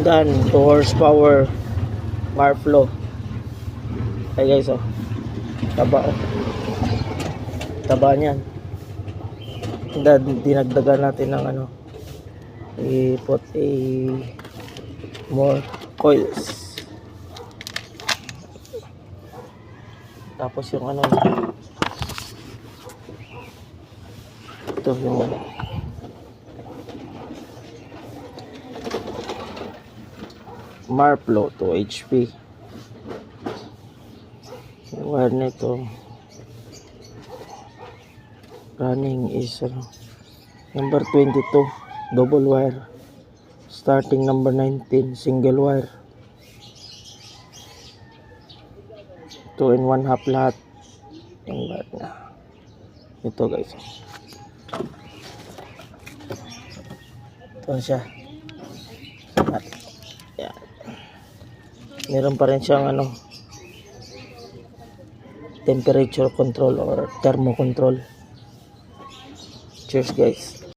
Dan 2 horsepower Marflow. Ay guys, oh. Taba, oh. Taba niyan. Dinagdagan natin ng ano, i-put a more coils. Tapos yung ano, ito yung ano, Marflow 2 HP. Yung wire nito running is number 22 double wire, starting number 19 single wire, 2 and 1 half lahat yung wire na ito guys. Ito siya. At yan, meron pa rin siyang ano, temperature control or thermo control. Cheers guys.